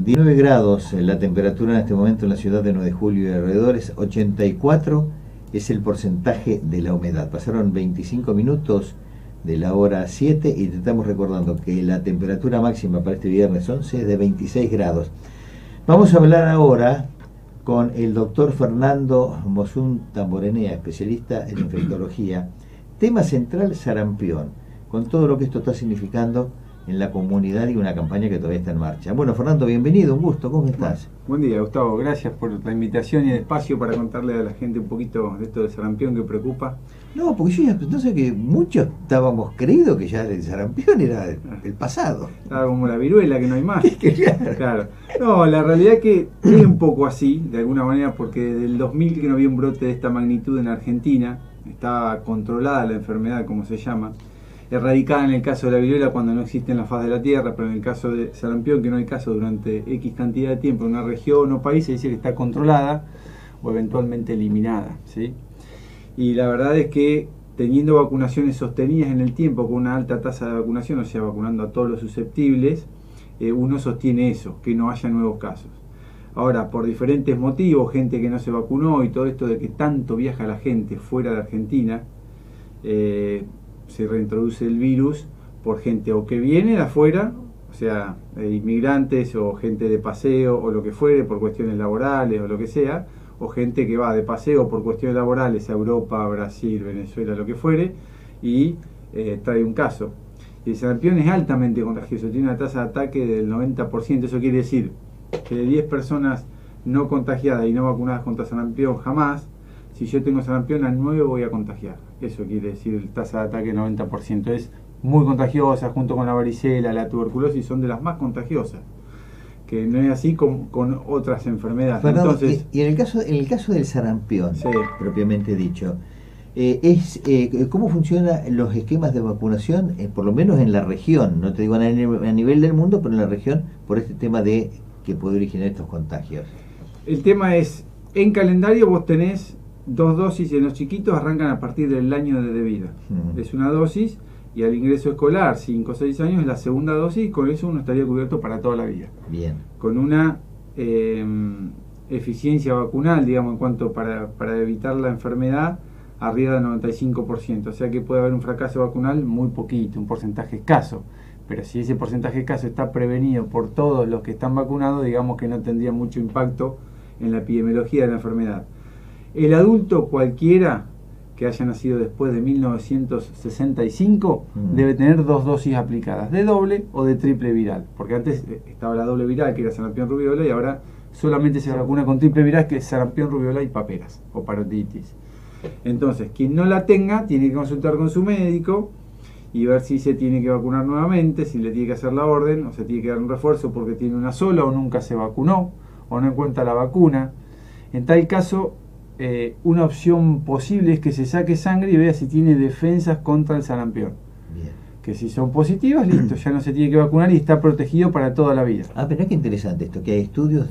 19 grados la temperatura en este momento en la ciudad de 9 de julio y alrededores, 84 es el porcentaje de la humedad. Pasaron 25 minutos de la hora 7 y te estamos recordando que la temperatura máxima para este viernes 11 es de 26 grados. Vamos a hablar ahora con el doctor Fernando Mosun Tamborenea, especialista en infectología. Tema central, sarampión, con todo lo que esto está significando en la comunidad y una campaña que todavía está en marcha. Bueno, Fernando, bienvenido, un gusto, ¿cómo estás? Buen día, Gustavo, gracias por la invitación y el espacio para contarle a la gente un poquito de esto de sarampión que preocupa. No, porque yo ya entonces que muchos estábamos creídos que ya el sarampión era el pasado. Estaba como la viruela, que no hay más. Claro. Claro. No, la realidad es que es un poco así, de alguna manera, porque desde el 2000 que no había un brote de esta magnitud en Argentina, estaba controlada la enfermedad, como se llama, erradicada en el caso de la viruela cuando no existe en la faz de la Tierra, pero en el caso de sarampión, que no hay caso durante X cantidad de tiempo en una región o país, se dice que está controlada o eventualmente eliminada, ¿sí? Y la verdad es que teniendo vacunaciones sostenidas en el tiempo con una alta tasa de vacunación, o sea, vacunando a todos los susceptibles, uno sostiene eso, que no haya nuevos casos. Ahora, por diferentes motivos, gente que no se vacunó y todo esto de que tanto viaja la gente fuera de Argentina, se reintroduce el virus por gente o que viene de afuera, o sea, inmigrantes o gente de paseo o lo que fuere por cuestiones laborales o lo que sea, o gente que va de paseo por cuestiones laborales a Europa, Brasil, Venezuela, lo que fuere, y trae un caso. Y el sarampión es altamente contagioso, tiene una tasa de ataque del 90%, eso quiere decir que de 10 personas no contagiadas y no vacunadas contra sarampión jamás, si yo tengo sarampión, a 9 voy a contagiar. Eso quiere decir el tasa de ataque 90%. Es muy contagiosa, junto con la varicela, la tuberculosis, son de las más contagiosas. Que no es así con otras enfermedades. Fernando, entonces, y en el caso del sarampión, sí, propiamente dicho, ¿cómo funcionan los esquemas de vacunación, por lo menos en la región? No te digo a nivel del mundo, pero en la región, por este tema de que puede originar estos contagios. El tema es, en calendario vos tenés 2 dosis en los chiquitos, arrancan a partir del año de vida. Es una dosis, y al ingreso escolar, 5 o 6 años, es la segunda dosis, y con eso uno estaría cubierto para toda la vida. Bien. Con una eficiencia vacunal, digamos, en cuanto para evitar la enfermedad, arriba del 95%. O sea que puede haber un fracaso vacunal muy poquito, un porcentaje escaso. Pero si ese porcentaje escaso está prevenido por todos los que están vacunados, digamos que no tendría mucho impacto en la epidemiología de la enfermedad. El adulto cualquiera que haya nacido después de 1965 debe tener 2 dosis aplicadas, de doble o de triple viral, porque antes estaba la doble viral, que era sarampión, rubiola, y ahora solamente se vacuna con triple viral, que es sarampión, rubiola y paperas o parotiditis. Entonces, quien no la tenga tiene que consultar con su médico y ver si se tiene que vacunar nuevamente, si le tiene que hacer la orden, o se tiene que dar un refuerzo porque tiene una sola o nunca se vacunó o no encuentra la vacuna. En tal caso, una opción posible es que se saque sangre y vea si tiene defensas contra el sarampión. Bien. Que si son positivas, listo, ya no se tiene que vacunar y está protegido para toda la vida. Ah, pero es que interesante esto, que hay estudios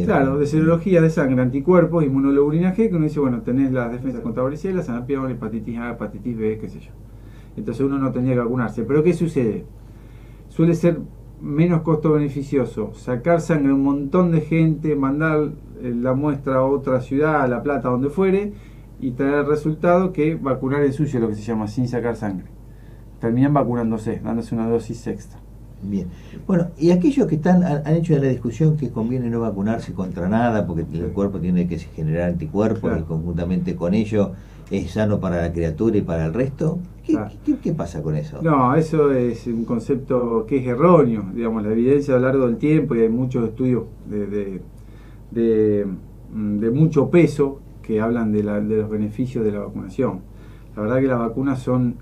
Claro, de serología de sangre, anticuerpos, inmunoglobulina G, que uno dice, bueno, tenés las defensas contra varicela, sarampión, hepatitis A, hepatitis B, qué sé yo. Entonces uno no tendría que vacunarse. Pero ¿qué sucede? Suele ser menos costo beneficioso sacar sangre a un montón de gente, mandar la muestra a otra ciudad, a La Plata, donde fuere, y traer el resultado que vacunar el suyo, lo que se llama, sin sacar sangre. Terminan vacunándose, dándose una dosis extra. Bien. Bueno, y aquellos que han hecho de la discusión que conviene no vacunarse contra nada, porque el cuerpo tiene que generar anticuerpos, claro, y conjuntamente con ello es sano para la criatura y para el resto, ¿qué pasa con eso? No, eso es un concepto que es erróneo, digamos, la evidencia a lo largo del tiempo, y hay muchos estudios de mucho peso que hablan de los beneficios de la vacunación. La verdad que las vacunas son,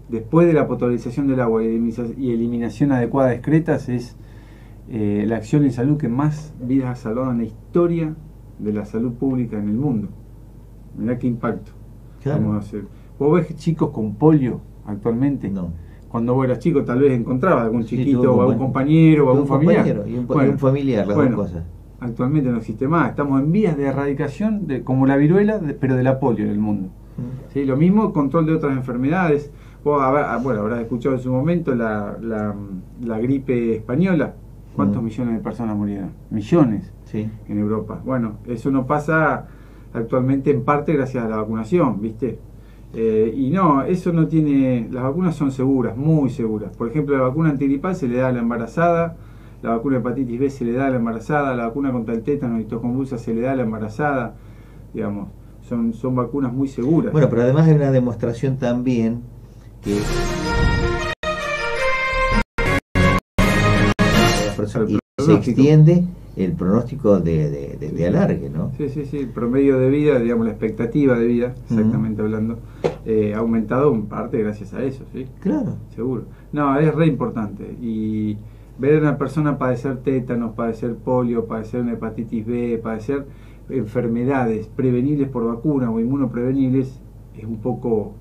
después de la potabilización del agua y eliminación adecuada de excretas, es la acción en salud que más vidas ha salvado en la historia de la salud pública en el mundo. Mirá qué impacto. Claro. Vamos a hacer. ¿Vos ves chicos con polio actualmente? No. Cuando vos eras chico tal vez encontrabas algún chiquito, sí, o algún compañero, o algún familiar. Y un familiar, las dos cosas. Actualmente no existe más. Estamos en vías de erradicación, como la viruela, pero de la polio en el mundo. ¿Sí? Lo mismo, control de otras enfermedades. Vos, bueno, habrás escuchado en su momento la gripe española, ¿Cuántos millones de personas murieron? Millones en Europa. Bueno, eso no pasa actualmente en parte gracias a la vacunación, ¿viste? Y no, eso no tiene... Las vacunas son seguras, muy seguras. Por ejemplo, la vacuna antigripal se le da a la embarazada, la vacuna de hepatitis B se le da a la embarazada, la vacuna contra el tétano y tos convulsa se le da a la embarazada, digamos. Son vacunas muy seguras. Bueno, pero además hay una demostración también que y se extiende el pronóstico de alargue, ¿no? Sí, el promedio de vida, digamos, la expectativa de vida, exactamente hablando, ha aumentado en parte gracias a eso, ¿sí? Claro. Seguro. No, es re importante. Y ver a una persona padecer tétanos, padecer polio, padecer una hepatitis B, padecer enfermedades prevenibles por vacuna o inmunoprevenibles es un poco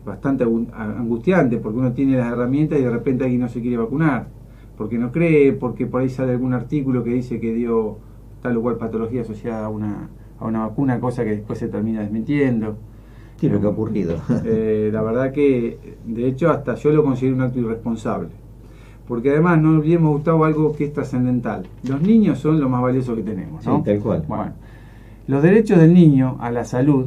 bastante angustiante, porque uno tiene las herramientas y de repente alguien no se quiere vacunar porque no cree, porque por ahí sale algún artículo que dice que dio tal o cual patología asociada a una vacuna, cosa que después se termina desmintiendo. Sí, lo que ha ocurrido. La verdad que, de hecho, hasta yo lo considero un acto irresponsable. Porque además no olvidemos, Gustavo, algo que es trascendental. Los niños son lo más valioso que tenemos, ¿no? Sí, tal cual. Bueno, los derechos del niño a la salud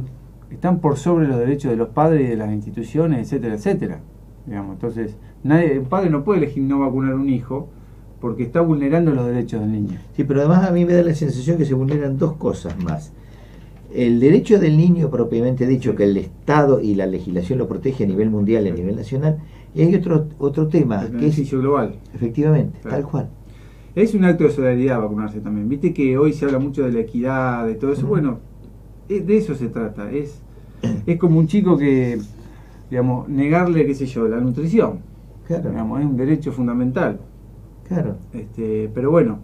están por sobre los derechos de los padres y de las instituciones, etcétera, etcétera. Digamos, entonces, un padre no puede elegir no vacunar a un hijo porque está vulnerando los derechos del niño. Sí, pero además a mí me da la sensación que se vulneran dos cosas más. El derecho del niño propiamente dicho, que el Estado y la legislación lo protege a nivel mundial y a nivel nacional, y hay otro tema, el beneficio global. Efectivamente, claro. Tal cual. Es un acto de solidaridad vacunarse también. Viste que hoy se habla mucho de la equidad, de todo eso. Bueno, de eso se trata. Es como un chico que, digamos, negarle, qué sé yo, la nutrición. Claro. Digamos, es un derecho fundamental. Claro. Pero bueno,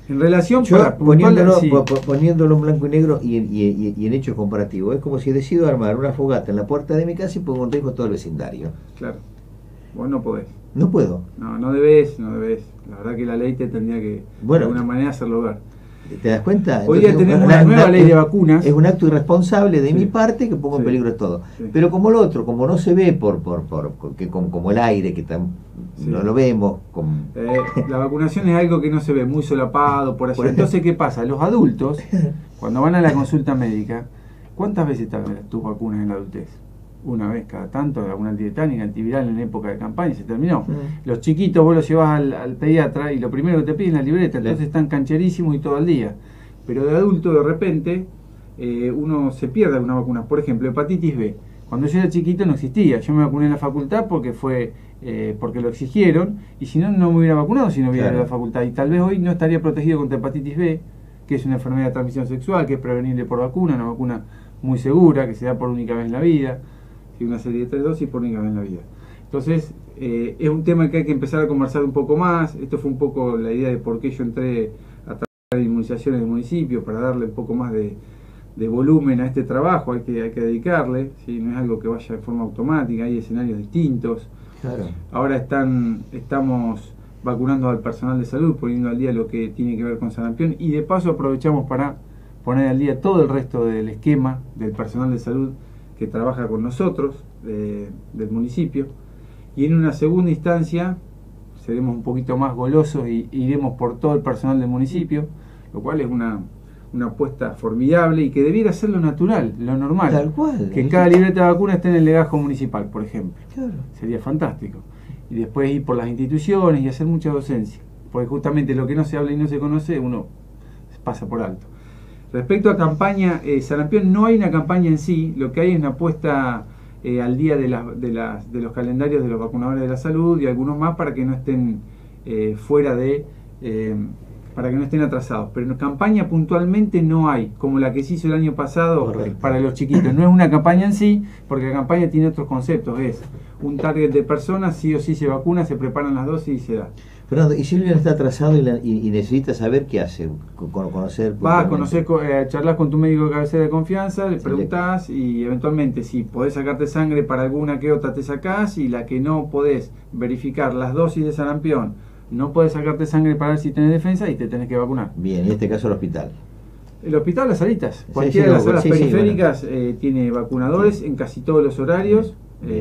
en relación... Poniéndolo en blanco y negro y en hechos comparativos, es como si decido armar una fogata en la puerta de mi casa y pongo en riesgo todo el vecindario. Claro. Vos no podés. No puedo. No debes. La verdad que la ley te tendría que, de alguna manera, hacerlo ver. ¿Te das cuenta? Hoy día tenemos una nueva ley de vacunas. Es un acto irresponsable de mi parte que pongo en peligro todo. Sí. Pero como el otro, como no se ve como el aire, que no lo vemos. La vacunación es algo que no se ve, muy solapado, por allá. Entonces, ¿qué pasa? Los adultos, cuando van a la consulta médica, ¿cuántas veces te dan tus vacunas en la adultez? Una vez cada tanto, alguna antitetánica, antiviral en época de campaña y se terminó. Los chiquitos vos los llevas al pediatra y lo primero que te piden es la libreta, entonces están cancherísimos y todo el día. Pero de adulto, de repente, uno se pierde alguna vacuna. Por ejemplo, hepatitis B. Cuando yo era chiquito no existía. Yo me vacuné en la facultad porque lo exigieron, y si no, no me hubiera vacunado si no hubiera ido a la facultad. Y tal vez hoy no estaría protegido contra hepatitis B, que es una enfermedad de transmisión sexual, que es prevenible por vacuna, una vacuna muy segura, que se da por única vez en la vida. Una serie de 3 dosis por única vez en la vida. Entonces, es un tema que hay que empezar a conversar un poco más. Esto fue un poco la idea de por qué yo entré a trabajar en inmunizaciones del municipio, para darle un poco más de volumen a este trabajo. Hay que dedicarle, ¿sí? No es algo que vaya de forma automática, hay escenarios distintos. Claro. Ahora estamos vacunando al personal de salud, poniendo al día lo que tiene que ver con sarampión, y de paso aprovechamos para poner al día todo el resto del esquema del personal de salud que trabaja con nosotros, del municipio, y en una segunda instancia seremos un poquito más golosos y iremos por todo el personal del municipio, lo cual es una apuesta formidable y que debiera ser lo natural, lo normal. Tal cual. Que cada libreta de vacuna esté en el legajo municipal, por ejemplo. Claro. Sería fantástico. Y después ir por las instituciones y hacer mucha docencia, porque justamente lo que no se habla y no se conoce, uno pasa por alto. Respecto a campaña, sarampión, no hay una campaña en sí, lo que hay es una apuesta al día de los calendarios de los vacunadores de la salud y algunos más para que no estén para que no estén atrasados. Pero en campaña puntualmente no hay, como la que se hizo el año pasado. Correcto. Para los chiquitos. No es una campaña en sí, porque la campaña tiene otros conceptos, es un target de personas, sí o sí se vacuna, se preparan las dosis y se da. Fernando, ¿y Silvia está atrasado y necesita saber qué hace? Conocer. Vas a conocer, charlas con tu médico de cabecera de confianza, le preguntás y eventualmente si podés sacarte sangre para alguna que otra te sacás, y la que no podés verificar las dosis de sarampión, no podés sacarte sangre para ver si tenés defensa y te tenés que vacunar. Bien, en este caso el hospital. El hospital, las salitas. Cualquiera de las salas periféricas tiene vacunadores en casi todos los horarios,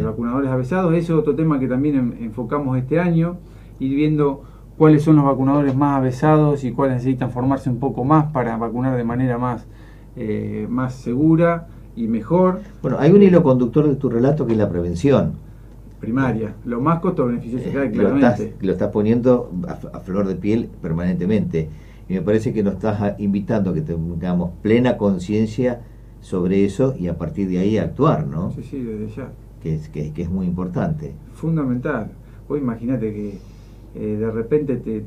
vacunadores avesados. Eso es otro tema que también enfocamos este año, ir viendo cuáles son los vacunadores más avesados y cuáles necesitan formarse un poco más para vacunar de manera más segura y mejor. Bueno, hay un hilo conductor de tu relato que es la prevención. Primaria, lo más costo-beneficioso que hay, claramente. Lo estás poniendo a flor de piel permanentemente. Y me parece que nos estás invitando a que tengamos plena conciencia sobre eso y a partir de ahí actuar, ¿no? Sí, desde ya. Que es muy importante. Fundamental. Vos imagínate que de repente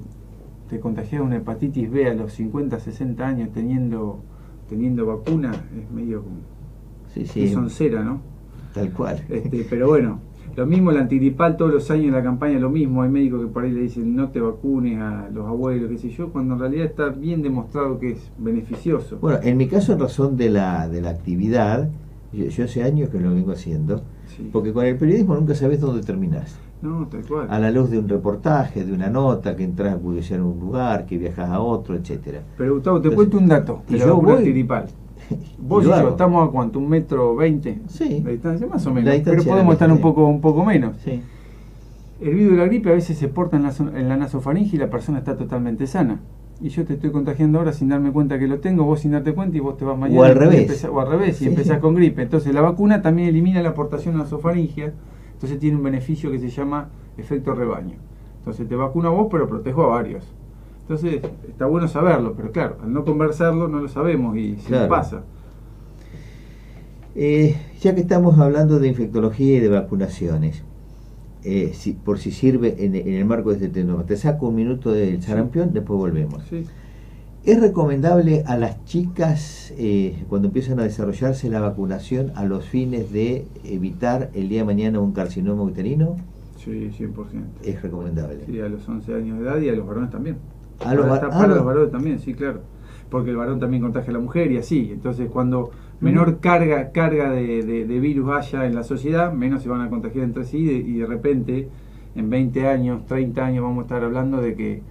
te contagias una hepatitis B a los 50, 60 años teniendo vacuna, es medio como... Sí. Soncera, ¿no? Tal cual. Pero bueno, lo mismo el antigripal, todos los años en la campaña lo mismo, hay médicos que por ahí le dicen no te vacunes a los abuelos, qué sé yo, cuando en realidad está bien demostrado que es beneficioso. Bueno, en mi caso, en razón de la actividad, yo hace años que lo vengo haciendo, sí. Porque con el periodismo nunca sabes dónde terminás. No, tal cual. A la luz de un reportaje, de una nota, que entras a curiosear un lugar, que viajas a otro, etcétera. Pero Gustavo, te cuento un dato. Y yo voy antigripal. Vos y yo estamos a cuánto, 1,20 m sí, de distancia, más o menos, pero podemos estar un poco menos. Sí. El virus de la gripe a veces se porta en la nasofaringe y la persona está totalmente sana. Y yo te estoy contagiando ahora sin darme cuenta que lo tengo, vos sin darte cuenta y vos te vas mañana. O al revés, y empezás con gripe. Entonces la vacuna también elimina la aportación nasofaringea, entonces tiene un beneficio que se llama efecto rebaño. Entonces te vacuna vos, pero protejo a varios. Entonces, está bueno saberlo, pero claro, al no conversarlo no lo sabemos y se nos pasa. Ya que estamos hablando de infectología y de vacunaciones, por si sirve en el marco de este tema, te saco un minuto del sarampión, después volvemos. Sí. ¿Es recomendable a las chicas, cuando empiezan a desarrollarse la vacunación, a los fines de evitar el día de mañana un carcinoma uterino? Sí, 100%. Es recomendable. Sí, a los 11 años de edad y a los varones también. Para los varones también, sí, claro. Porque el varón también contagia a la mujer y así. Entonces, cuando menor carga de virus haya en la sociedad, menos se van a contagiar entre sí y de repente, en 20 años, 30 años, vamos a estar hablando de que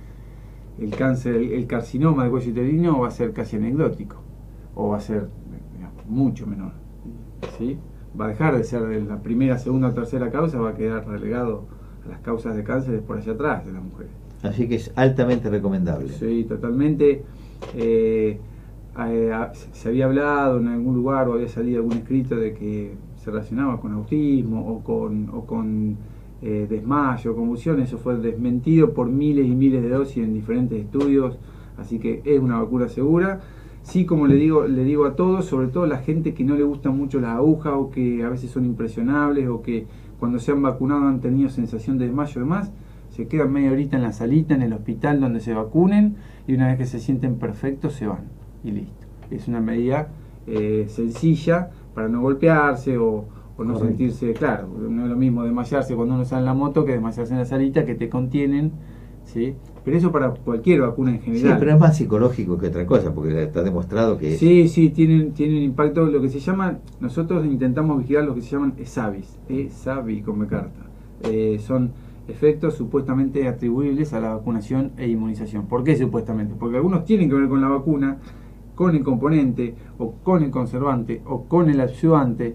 el cáncer, el carcinoma de cuello uterino va a ser casi anecdótico. O va a ser, digamos, mucho menor. ¿Sí? Va a dejar de ser de la primera, segunda o tercera causa, va a quedar relegado a las causas de cáncer por allá atrás de las mujeres. Así que es altamente recomendable. Sí, totalmente. Se había hablado en algún lugar o había salido algún escrito de que se relacionaba con autismo o con desmayo, convulsiones. Eso fue desmentido por miles y miles de dosis en diferentes estudios. Así que es una vacuna segura. Sí, como le digo a todos, sobre todo a la gente que no le gustan mucho las agujas o que a veces son impresionables o que cuando se han vacunado han tenido sensación de desmayo y demás, se quedan media horita en la salita, en el hospital donde se vacunen y una vez que se sienten perfectos se van y listo. Es una medida sencilla para no golpearse o no sentirse, claro, no es lo mismo desmayarse cuando uno sale en la moto que desmayarse en la salita, que te contienen, ¿sí? Pero eso para cualquier vacuna en general. Sí, pero es más psicológico que otra cosa, porque está demostrado que... Sí, tienen impacto, lo que se llama, nosotros intentamos vigilar lo que se llaman ESAVIs, ESAVI come carta, son efectos supuestamente atribuibles a la vacunación e inmunización. ¿Por qué supuestamente? Porque algunos tienen que ver con la vacuna, con el componente, o con el conservante, o con el adyuvante,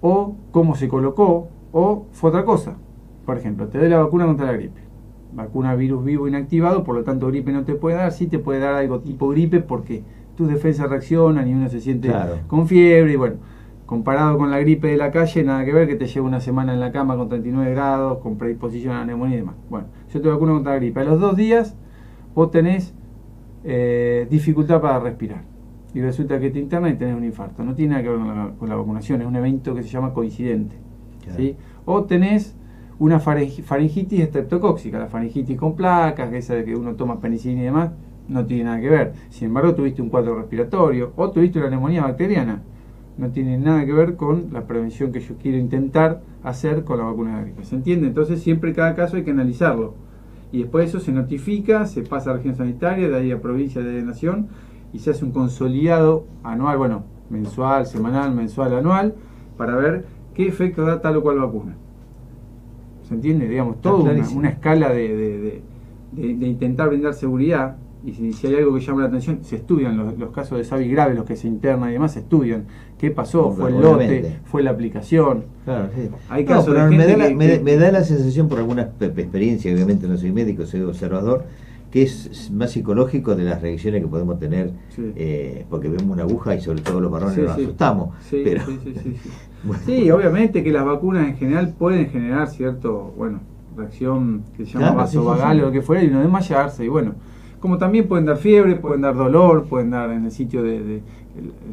o cómo se colocó, o fue otra cosa. Por ejemplo, te doy la vacuna contra la gripe. Vacuna virus vivo inactivado, por lo tanto gripe no te puede dar, sí te puede dar algo tipo gripe porque tus defensas reaccionan y uno se siente con fiebre y bueno, comparado con la gripe de la calle, nada que ver, que te lleva una semana en la cama con 39 grados, con predisposición a la neumonía y demás. Bueno, yo te vacuno contra la gripe. A los 2 días vos tenés dificultad para respirar y resulta que te interna y tenés un infarto. No tiene nada que ver con la vacunación, es un evento que se llama coincidente. ¿Sí? O tenés una faringitis estreptocóxica, la faringitis con placas, esa de que uno toma penicilina y demás, no tiene nada que ver. Sin embargo, tuviste un cuadro respiratorio o tuviste una neumonía bacteriana. No tiene nada que ver con la prevención que yo quiero intentar hacer con la vacuna de la gripe. ¿Se entiende? Entonces siempre cada caso hay que analizarlo. Y después eso se notifica, se pasa a región sanitaria, de ahí a provincia, de nación, y se hace un consolidado anual, bueno, mensual, semanal, mensual, anual, para ver qué efecto da tal o cual vacuna. ¿Se entiende? Digamos, toda una escala de intentar brindar seguridad Y si hay algo que llama la atención, se estudian los casos de SAVI graves, los que se internan y demás, se estudian. ¿Qué pasó? ¿Fue el lote? ¿Fue la aplicación? Claro, sí. Hay casos pero de gente me da la sensación, por alguna experiencia, obviamente no soy médico, soy observador, que es más psicológico de las reacciones que podemos tener, sí. Porque vemos una aguja y sobre todo los varones sí, nos asustamos. Sí, pero... sí. Bueno. Sí, obviamente que las vacunas en general pueden generar cierto, reacción que se llama vasovagal o lo que fuera, y no desmayarse, y bueno, como también pueden dar fiebre, pueden dar dolor, pueden dar en el sitio el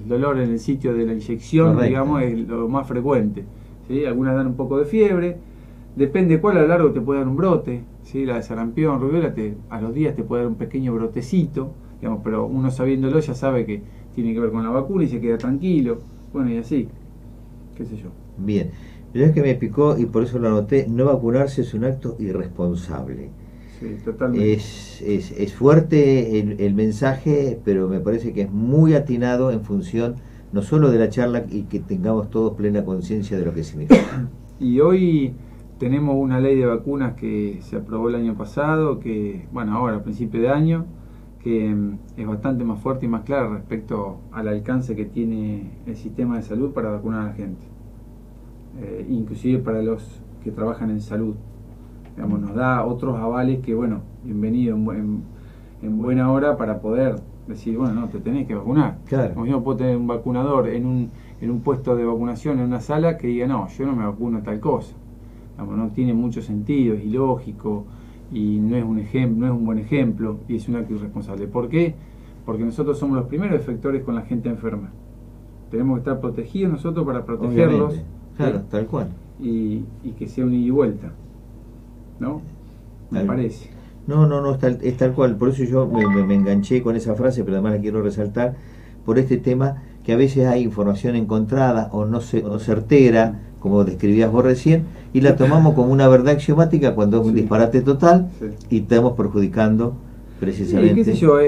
dolor en el sitio de la inyección. Correcto. Digamos, es lo más frecuente, ¿sí? Algunas dan un poco de fiebre, depende cuál, a lo largo te puede dar un brote, ¿sí? La de sarampión, rubiola, a los días te puede dar un pequeño brotecito, digamos, pero uno sabiéndolo ya sabe que tiene que ver con la vacuna y se queda tranquilo, bueno, y así, qué sé yo. Bien, pero es que me picó y por eso lo anoté, no vacunarse es un acto irresponsable. Sí, totalmente. Es fuerte el mensaje, pero me parece que es muy atinado en función no solo de la charla y que tengamos todos plena conciencia de lo que significa. Y hoy tenemos una ley de vacunas que se aprobó el año pasado, que, ahora a principio de año, que es bastante más fuerte y más clara respecto al alcance que tiene el sistema de salud para vacunar a la gente. Inclusive para los que trabajan en salud. Digamos, nos da otros avales que, bienvenido en buena hora para poder decir, no, te tenés que vacunar. Claro. Como yo no puedo tener un vacunador en un puesto de vacunación, en una sala, que diga, no, yo no me vacuno tal cosa. Digamos, no tiene mucho sentido, es ilógico y no es un buen ejemplo y es un acto irresponsable. ¿Por qué? Porque nosotros somos los primeros efectores con la gente enferma. Tenemos que estar protegidos nosotros para protegerlos. Obviamente. Claro, tal cual. Y que sea un ida y vuelta, ¿no? Me parece. No, es tal cual. Por eso yo me enganché con esa frase, pero además la quiero resaltar por este tema, que a veces hay información encontrada o no certera, como describías vos recién, y la tomamos como una verdad axiomática cuando es un disparate total, y estamos perjudicando precisamente. Qué sé yo,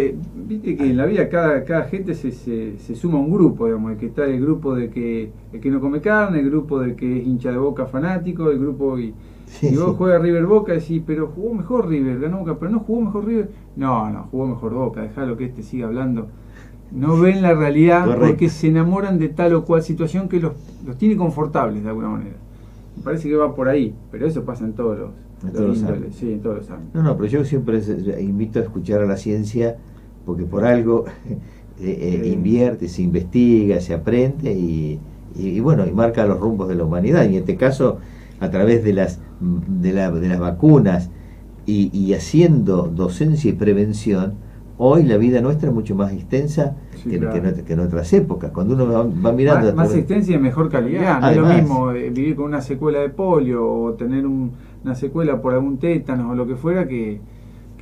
viste que en la vida cada gente se suma a un grupo, digamos, el que está el grupo de que el que no come carne, el grupo de que es hincha de Boca fanático, el grupo y vos juegas River Boca y decís, pero jugó mejor River, ganó Boca, pero no jugó mejor River. No, jugó mejor Boca, dejalo que siga hablando. No ven la realidad. Correcto. Porque se enamoran de tal o cual situación que los tiene confortables de alguna manera. Me parece que va por ahí, pero eso pasa en todos los índoles, sí, en todos los ámbitos. No, pero yo siempre invito a escuchar a la ciencia, porque por algo invierte, se investiga, se aprende y marca los rumbos de la humanidad, y en este caso a través de las vacunas y haciendo docencia y prevención. Hoy la vida nuestra es mucho más extensa que en otras épocas. Cuando uno va mirando... Más extensa y de mejor calidad. No es lo mismo vivir con una secuela de polio o tener una secuela por algún tétanos o lo que fuera que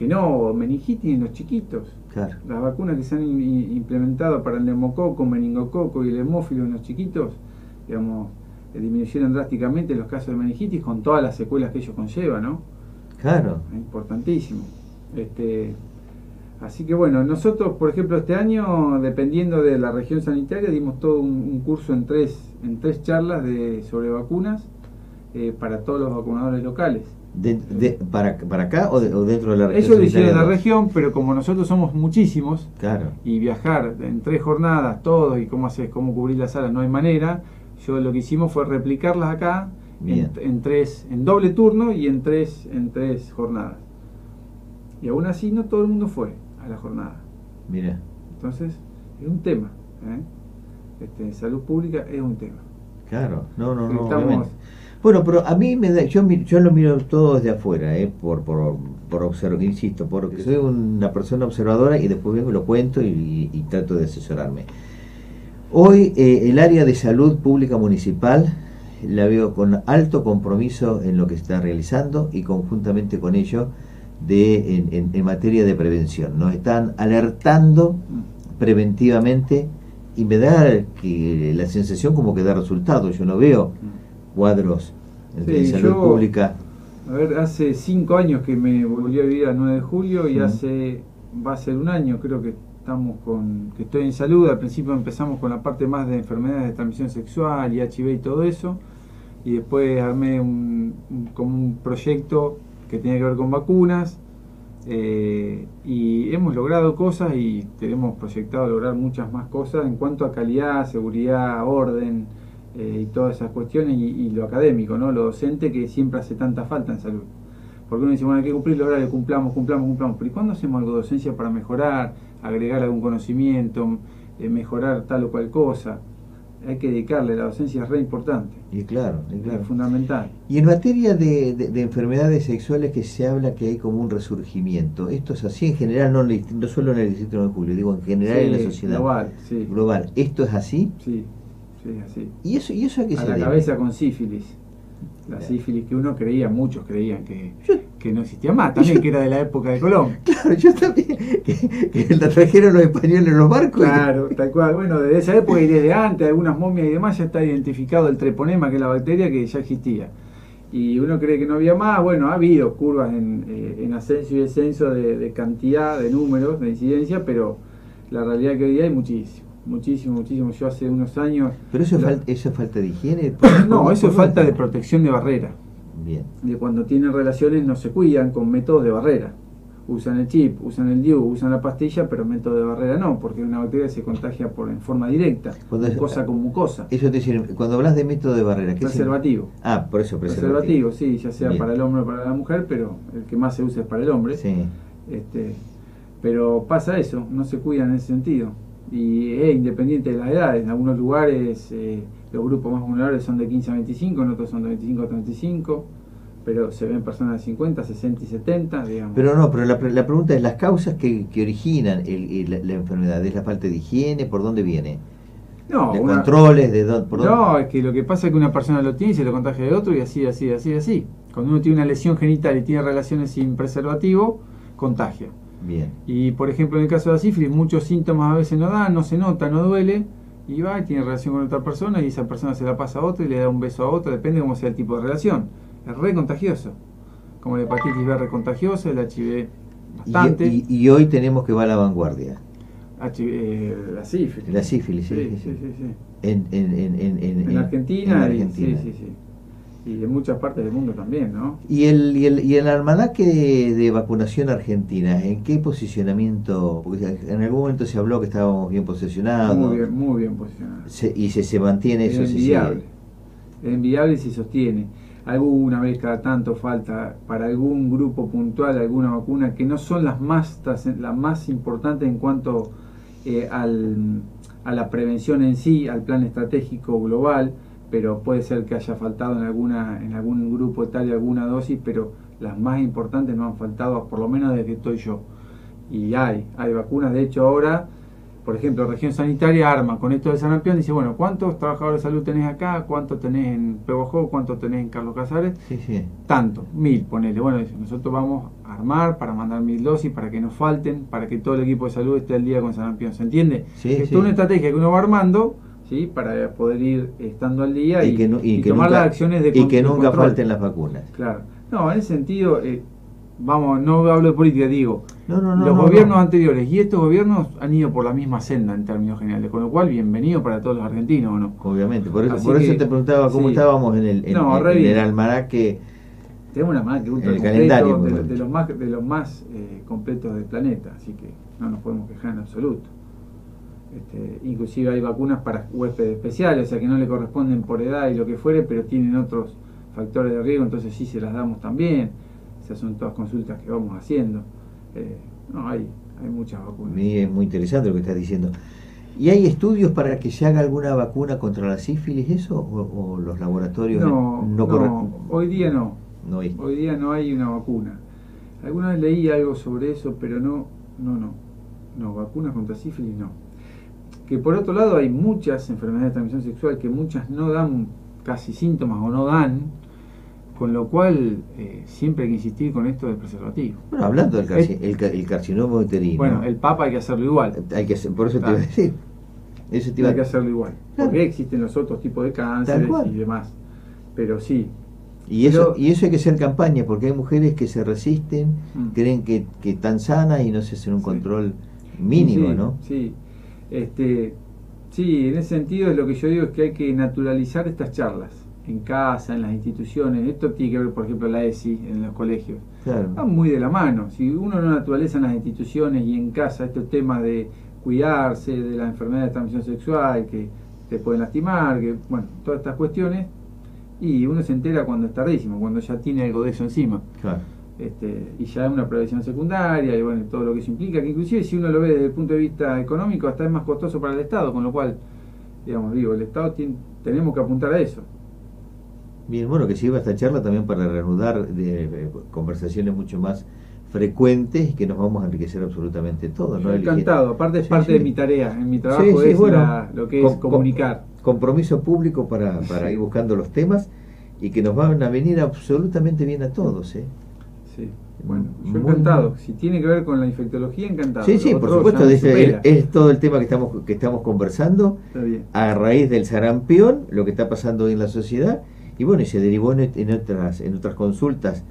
no, meningitis en los chiquitos. Claro. Las vacunas que se han implementado para el neumococo, meningococo y el hemófilo en los chiquitos, digamos, disminuyeron drásticamente los casos de meningitis con todas las secuelas que ello conlleva, ¿no? Claro. Es importantísimo. Así que nosotros, por ejemplo, este año, dependiendo de la región sanitaria, dimos todo un curso en tres charlas sobre vacunas para todos los vacunadores locales. ¿Para acá o dentro de la región? Ellos lo hicieron en la región, pero como nosotros somos muchísimos, claro, y viajar en 3 jornadas todos y cómo cubrir la sala no hay manera, lo que hicimos fue replicarlas acá en doble turno y en tres jornadas. Y aún así no todo el mundo fue a la jornada. Mira. Entonces, es un tema. Salud pública es un tema. Claro, no. Bueno, pero a mí me da, yo lo miro todo desde afuera, por observar, insisto, porque soy una persona observadora y después vengo y lo cuento y trato de asesorarme. Hoy el área de salud pública municipal la veo con alto compromiso en lo que se está realizando y conjuntamente con ello en materia de prevención. Nos están alertando preventivamente y me da la sensación como que da resultados. Yo no veo cuadros de salud pública. A ver, hace 5 años que me volví a vivir al 9 de julio y va a ser un año, creo que que estoy en salud. Al principio empezamos con la parte más de enfermedades de transmisión sexual y HIV y todo eso, y después armé como un proyecto que tenía que ver con vacunas, Y hemos logrado cosas y tenemos proyectado lograr muchas más cosas en cuanto a calidad, seguridad, orden y todas esas cuestiones y lo académico, ¿no? Lo docente, que siempre hace tanta falta en salud. Porque uno dice, bueno, hay que cumplir el horario, cumplamos, pero ¿y cuándo hacemos algo de docencia para mejorar, agregar algún conocimiento, mejorar tal o cual cosa? Hay que dedicarle, la docencia es re importante. Y claro. Es fundamental. Y en materia de enfermedades sexuales, que se habla que hay como un resurgimiento, ¿esto es así en general, no solo en el Distrito 9 de Julio, digo en general en la sociedad? Global, sí. Global. ¿Esto es así? Sí, así. ¿Y eso a qué se la debe? Cabeza con sífilis. La sífilis que muchos creían que no existía más, también que era de la época de Colón. Claro, yo también, que la trajeron los españoles en los barcos. Claro, tal cual. Bueno, desde esa época y desde antes, algunas momias y demás, ya está identificado el treponema, que es la bacteria que ya existía. Y uno cree que no había más. Bueno, ha habido curvas en ascenso y descenso de cantidad, de números, de incidencia, pero la realidad es que hoy día hay muchísimo. Yo hace unos años... ¿Pero eso es falta de higiene? No, eso es falta de protección de barrera. Bien. De cuando tienen relaciones no se cuidan con métodos de barrera. Usan el chip, usan el DIU, usan la pastilla, pero método de barrera no, porque una bacteria se contagia en forma directa, mucosa con mucosa. Eso te dice, cuando hablas de método de barrera, ¿qué preservativo. Por eso preservativo, sí, ya sea bien para el hombre o para la mujer, pero el que más se usa es para el hombre. Sí. Pero pasa eso, no se cuidan en ese sentido. Y es independiente de las edades. En algunos lugares los grupos más vulnerables son de 15 a 25, en otros son de 25 a 35, pero se ven personas de 50, 60 y 70, digamos. Pero la pregunta es, las causas que originan la enfermedad, ¿es la falta de higiene? ¿Por dónde viene? No, ¿De controles? ¿Por dónde? No, es que lo que pasa es que una persona lo tiene y se lo contagia de otro, y así. Cuando uno tiene una lesión genital y tiene relaciones sin preservativo, contagia. Bien. Y por ejemplo, en el caso de la sífilis, muchos síntomas a veces no dan, no se nota, no duele, y va y tiene relación con otra persona, y esa persona se la pasa a otra y le da un beso a otra, depende de cómo sea el tipo de relación. Es re contagioso, como la hepatitis B re contagiosa, el HIV bastante. Y hoy tenemos que va a la vanguardia. La sífilis. La sífilis, sí. En Argentina. Sí. Y en muchas partes del mundo también, ¿no? ¿Y el almanaque de vacunación argentina, en qué posicionamiento? Porque en algún momento se habló que estábamos bien posicionados. Muy bien posicionados. Se mantiene eso. Es envidiable y se sostiene. Alguna vez cada tanto falta para algún grupo puntual alguna vacuna, que no son las más importantes en cuanto a la prevención en sí, al plan estratégico global, pero puede ser que haya faltado en algún grupo etario alguna dosis, pero las más importantes no han faltado, por lo menos desde que estoy yo. Y hay vacunas. De hecho, ahora, por ejemplo, Región Sanitaria arma con esto de sarampión, dice, bueno, ¿cuántos trabajadores de salud tenés acá? ¿Cuántos tenés en Pehuajó? ¿Cuántos tenés en Carlos Casares? Sí. Tanto, 1000, ponele. Bueno, dice, nosotros vamos a armar para mandar 1000 dosis, para que no falten, para que todo el equipo de salud esté al día con sarampión. ¿Se entiende? Es toda una estrategia que uno va armando, ¿sí? Para poder ir estando al día y tomar las acciones de control. Y que nunca falten las vacunas. Claro. No, en ese sentido, no hablo de política, digo, los gobiernos anteriores y estos gobiernos han ido por la misma senda en términos generales, con lo cual bienvenido para todos los argentinos, ¿o no? Obviamente, por eso te preguntaba cómo estábamos en el almanaque. Tenemos un almanaque ultra completo, de los más completos del planeta, así que no nos podemos quejar en absoluto. Inclusive hay vacunas para huéspedes especiales, o sea que no le corresponden por edad y lo que fuere, pero tienen otros factores de riesgo, entonces sí se las damos también. Esas son todas consultas que vamos haciendo. Hay muchas vacunas. Es muy interesante lo que estás diciendo. ¿Y hay estudios para que se haga alguna vacuna contra la sífilis, eso? ¿O los laboratorios no, hoy día no. Hay. Hoy día no hay una vacuna. Alguna vez leí algo sobre eso, pero no, vacunas contra sífilis no. Que por otro lado hay muchas enfermedades de transmisión sexual que muchas no dan casi síntomas o no dan, con lo cual siempre hay que insistir con esto del preservativo. Bueno, hablando del carcinoma uterino. Bueno, el Papa hay que hacerlo igual. Por eso te iba a decir. Hay que hacerlo igual. Claro. Porque existen los otros tipos de cánceres y demás. Pero sí. Y eso hay que hacer campaña, porque hay mujeres que se resisten, creen que están sanas y no se hacen un control mínimo, ¿no? Sí. Sí, en ese sentido es lo que yo digo, es que hay que naturalizar estas charlas. en casa, en las instituciones. Esto tiene que ver, por ejemplo, la ESI en los colegios. Claro. Van muy de la mano. Si uno no naturaliza en las instituciones y en casa estos temas de cuidarse de las enfermedades de transmisión sexual, que te pueden lastimar, que bueno, todas estas cuestiones, y uno se entera cuando es tardísimo, cuando ya tiene algo de eso encima. Claro. Y ya es una prevención secundaria, y bueno, todo lo que eso implica, que inclusive si uno lo ve desde el punto de vista económico, hasta es más costoso para el Estado, con lo cual, digamos, el Estado tenemos que apuntar a eso. Bien, bueno, que sirva esta charla también para reanudar conversaciones mucho más frecuentes y que nos vamos a enriquecer absolutamente todo, ¿no? Encantado, aparte es parte de mi tarea, en mi trabajo es lo que es comunicar. Compromiso público para ir buscando los temas y que nos van a venir absolutamente bien a todos, ¿eh? Sí, bueno, yo encantado. Si tiene que ver con la infectología, encantado. Sí, por supuesto, es todo el tema que estamos conversando a raíz del sarampión, lo que está pasando hoy en la sociedad. Y bueno, y se derivó en otras consultas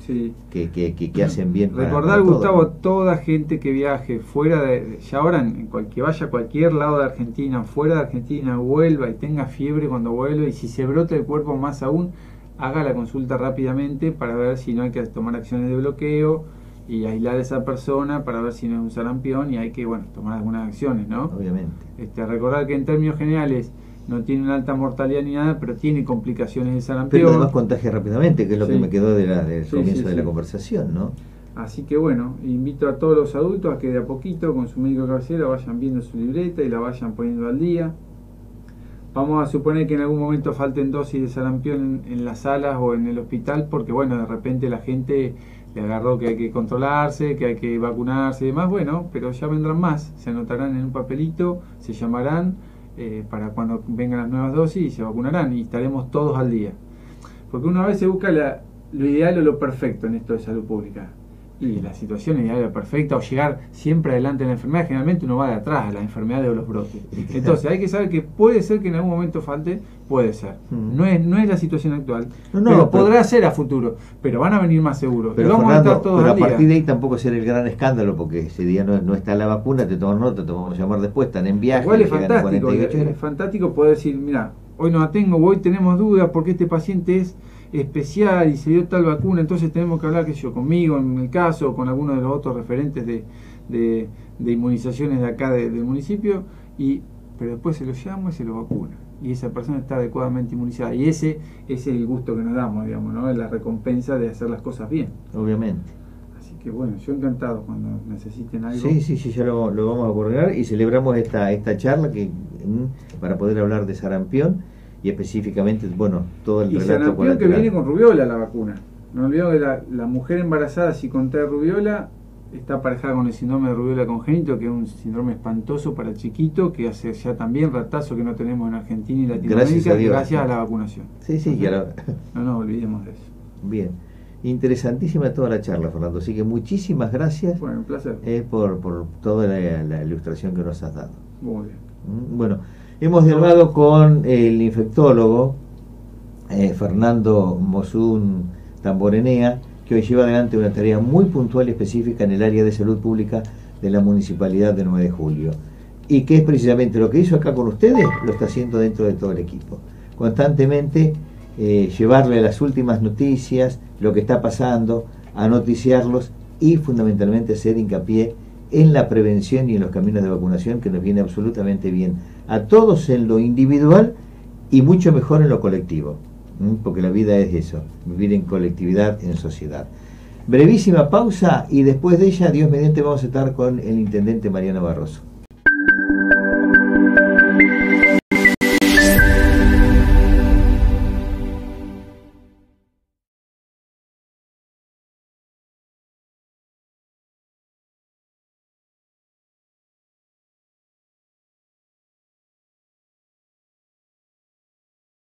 que hacen bien. Recordar, Gustavo, toda gente que viaje fuera ya ahora, que vaya a cualquier lado de Argentina, fuera de Argentina, vuelva y tenga fiebre cuando vuelva, y si se brota el cuerpo más aún, haga la consulta rápidamente para ver si no hay que tomar acciones de bloqueo y aislar a esa persona para ver si no es un sarampión, y hay que, bueno, tomar algunas acciones, ¿no? Obviamente. Recordar que en términos generales no tiene una alta mortalidad ni nada, pero tiene complicaciones de sarampión. Pero además contagia rápidamente, que es lo que me quedó del comienzo de la conversación, ¿no? Así que bueno, invito a todos los adultos a que de a poquito con su médico de cabecera vayan viendo su libreta y la vayan poniendo al día. Vamos a suponer que en algún momento falten dosis de sarampión en las salas o en el hospital, porque bueno, de repente la gente le agarró que hay que controlarse, que hay que vacunarse y demás. Bueno, pero ya vendrán más, se anotarán en un papelito, se llamarán para cuando vengan las nuevas dosis y se vacunarán, y estaremos todos al día. Porque una vez se busca lo ideal o lo perfecto en esto de salud pública, y la situación ideal o perfecta, o llegar siempre adelante en la enfermedad, generalmente uno va de atrás a las enfermedades o los brotes. Entonces hay que saber que puede ser que en algún momento falte, puede ser. No es la situación actual, pero podrá ser a futuro, pero van a venir más seguros. Pero, vamos Fernando, a estar todos pero al a partir día. de ahí tampoco será el gran escándalo, porque ese día no está la vacuna, te toman nota, te vamos a llamar después, están en viaje. Igual es fantástico poder decir, mira, hoy no la tengo, hoy tenemos dudas porque este paciente es especial y se dio tal vacuna, entonces tenemos que hablar, qué sé yo, conmigo en el caso, o con alguno de los otros referentes de inmunizaciones de acá del municipio, pero después se lo llamo y se lo vacuna, y esa persona está adecuadamente inmunizada, y ese es el gusto que nos damos, digamos, ¿no? Es la recompensa de hacer las cosas bien. Obviamente. Así que bueno, yo encantado cuando necesiten algo. Sí, ya lo vamos a coordinar, y celebramos esta charla para poder hablar de sarampión y específicamente, bueno, todo el relato sarampión colateral. que viene con rubiola la vacuna. No olvidemos que la mujer embarazada si contrae rubiola está aparejada con el síndrome de rubiola congénito, que es un síndrome espantoso para el chiquito, que hace ya también ratazo que no tenemos en Argentina y Latinoamérica, gracias a la vacunación. Sí, claro. No nos olvidemos de eso. Bien. Interesantísima toda la charla, Fernando. Así que muchísimas gracias. Bueno, un placer. Por toda la ilustración que nos has dado. Muy bien. Bueno, hemos dialogado con el infectólogo Fernando Mosún Tamborenea, que hoy lleva adelante una tarea muy puntual y específica en el área de salud pública de la Municipalidad de 9 de Julio. Y que es precisamente lo que hizo acá con ustedes, lo está haciendo dentro de todo el equipo. Constantemente llevarle las últimas noticias, lo que está pasando, a noticiarlos y fundamentalmente hacer hincapié en la prevención y en los caminos de vacunación, que nos viene absolutamente bien a todos en lo individual y mucho mejor en lo colectivo, porque la vida es eso, vivir en colectividad, en sociedad. Brevísima pausa y después de ella, Dios mediante, vamos a estar con el intendente Mariano Barroso.